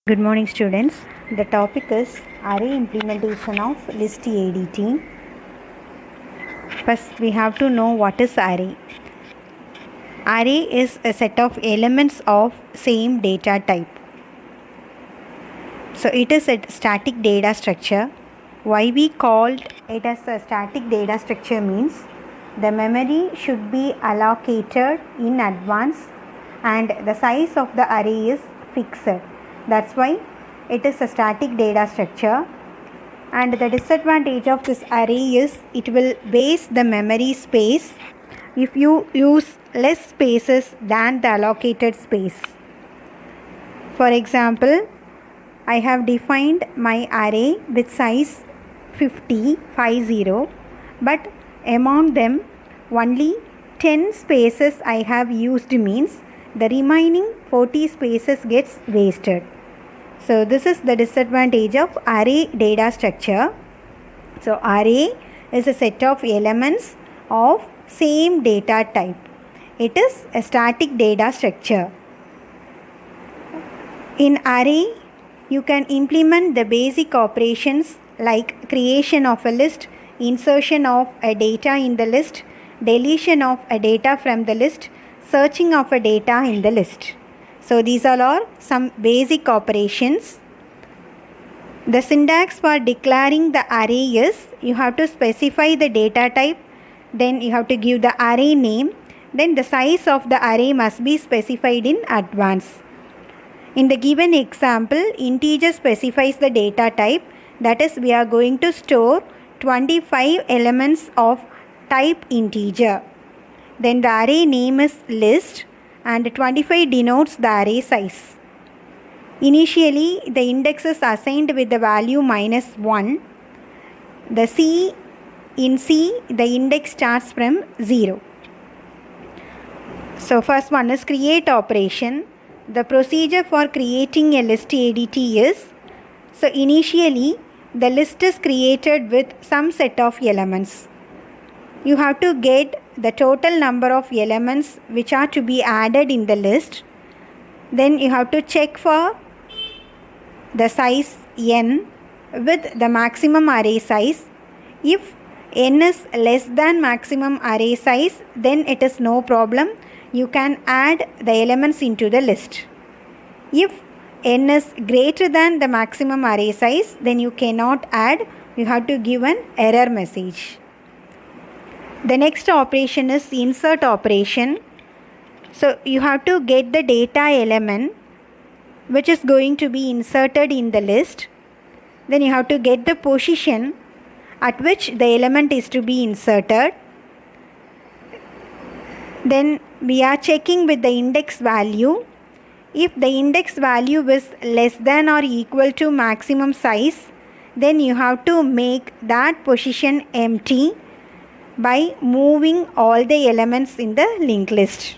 Good morning, students. The topic is array implementation of list ADT. First, we have to know what is array. Array is a set of elements of same data type. So, it is a static data structure. Why we called it as a static data structure means the memory should be allocated in advance and the size of the array is fixed. That's why it is a static data structure. And the disadvantage of this array is it will waste the memory space if you use less spaces than the allocated space. For example, I have defined my array with size 50, but among them only 10 spaces I have used means the remaining 40 spaces gets wasted. So this is the disadvantage of array data structure. So array is a set of elements of same data type. It is a static data structure. In array, you can implement the basic operations like creation of a list, insertion of a data in the list, deletion of a data from the list, searching of a data in the list. So these all are some basic operations. The syntax for declaring the array is you have to specify the data type, then you have to give the array name, then the size of the array must be specified in advance. In the given example, integer specifies the data type, that is we are going to store 25 elements of type integer. Then the array name is list and 25 denotes the array size. Initially, the index is assigned with the value -1. In C, the index starts from 0. So first one is create operation. The procedure for creating a list ADT is, so initially the list is created with some set of elements. You have to get the total number of elements which are to be added in the list. Then you have to check for the size n with the maximum array size. If n is less than maximum array size, then it is no problem. You can add the elements into the list. If n is greater than the maximum array size, then you cannot add. You have to give an error message. The next operation is insert operation. So you have to get the data element which is going to be inserted in the list. Then you have to get the position at which the element is to be inserted. Then we are checking with the index value. If the index value is less than or equal to maximum size, then you have to make that position empty by moving all the elements in the linked list.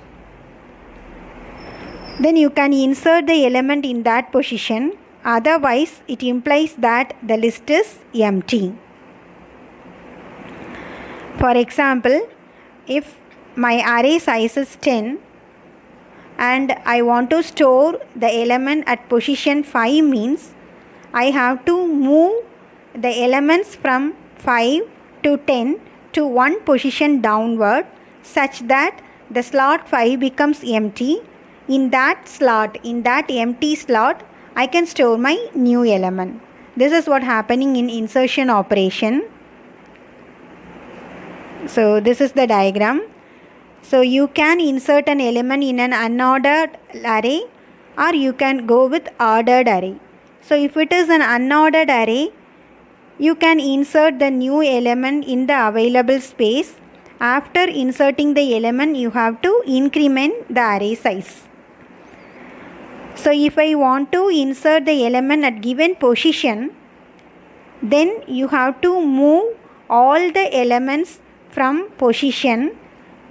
Then you can insert the element in that position, otherwise it implies that the list is empty. For example, if my array size is 10 and I want to store the element at position 5 means I have to move the elements from 5 to 10 to one position downward such that the slot 5 becomes empty. In that slot, in that empty slot, I can store my new element. This is what happening in insertion operation. So this is the diagram. So you can insert an element in an unordered array or you can go with ordered array. So if it is an unordered array, you can insert the new element in the available space. After inserting the element, you have to increment the array size. So if I want to insert the element at given position, then you have to move all the elements from position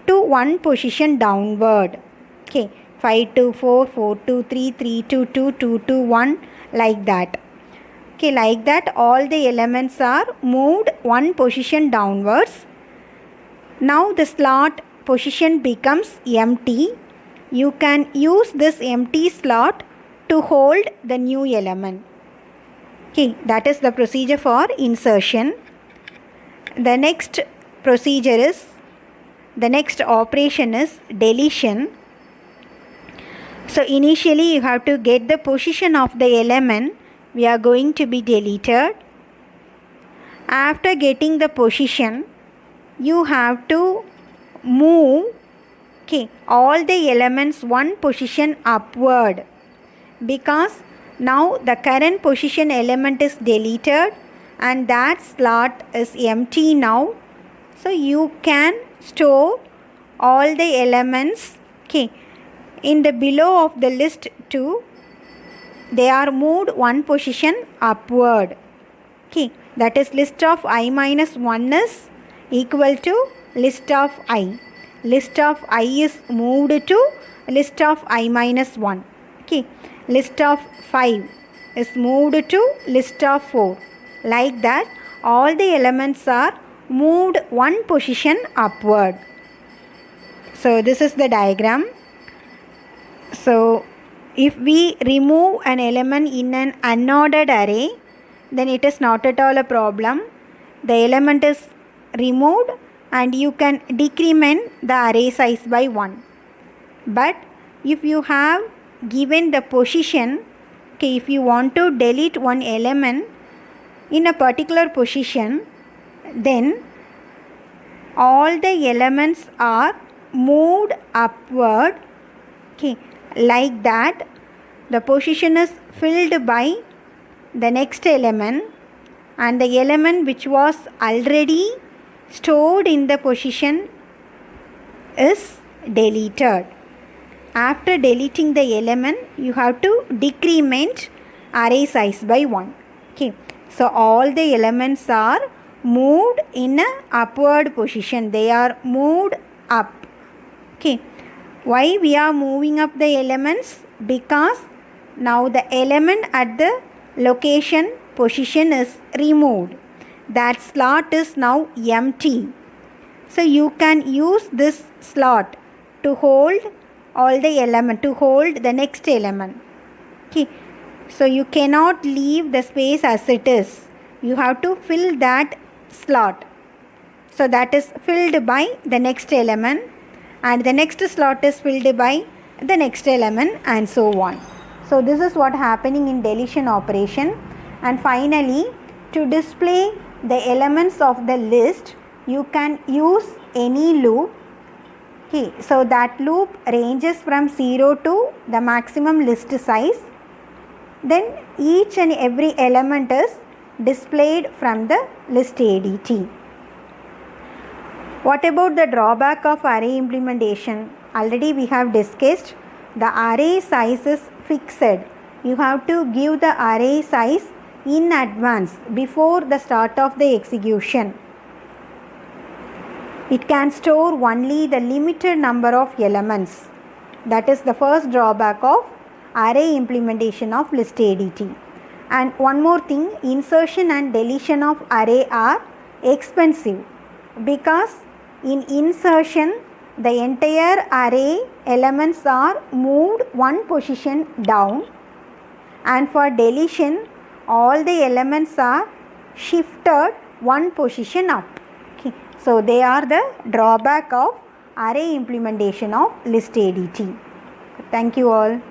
to one position downward. Okay, 5 to 4, 4 to 3, 3 to 2, 2 to 1, like that. Okay, like that all the elements are moved one position downwards. Now the slot position becomes empty. You can use this empty slot to hold the new element. Okay, that is the procedure for insertion. The next operation is deletion. So initially you have to get the position of the element we are going to be deleted. After getting the position, you have to move all the elements one position upward, because now the current position element is deleted and that slot is empty now. So you can store all the elements in the below of the list 2. They are moved one position upward. That is list of I minus 1 is equal to list of I. List of I is moved to list of I minus 1. List of 5 is moved to list of 4. Like that, all the elements are moved one position upward. So this is the diagram. So if we remove an element in an unordered array, then it is not at all a problem. The element is removed and you can decrement the array size by 1. But if you have given the position, if you want to delete one element in a particular position, then all the elements are moved upward. Like that, the position is filled by the next element, and the element which was already stored in the position is deleted. After deleting the element, you have to decrement array size by 1. So all the elements are moved in a upward position. They are moved up. Why we are moving up the elements? Because now the element at the location position is removed. That slot is now empty. So you can use this slot to hold all the element, to hold the next element. So you cannot leave the space as it is. You have to fill that slot. So that is filled by the next element, and the next slot is filled by the next element, and so on. So this is what happening in deletion operation. And finally, to display the elements of the list, you can use any loop. So that loop ranges from 0 to the maximum list size. Then each and every element is displayed from the list ADT. What about the drawback of array implementation? Already we have discussed. The array size is fixed. You have to give the array size in advance before the start of the execution. It can store only the limited number of elements. That is the first drawback of array implementation of list ADT. And one more thing, insertion and deletion of array are expensive, because in insertion the entire array elements are moved one position down, and for deletion all the elements are shifted one position up. So they are the drawback of array implementation of list ADT. Thank you all.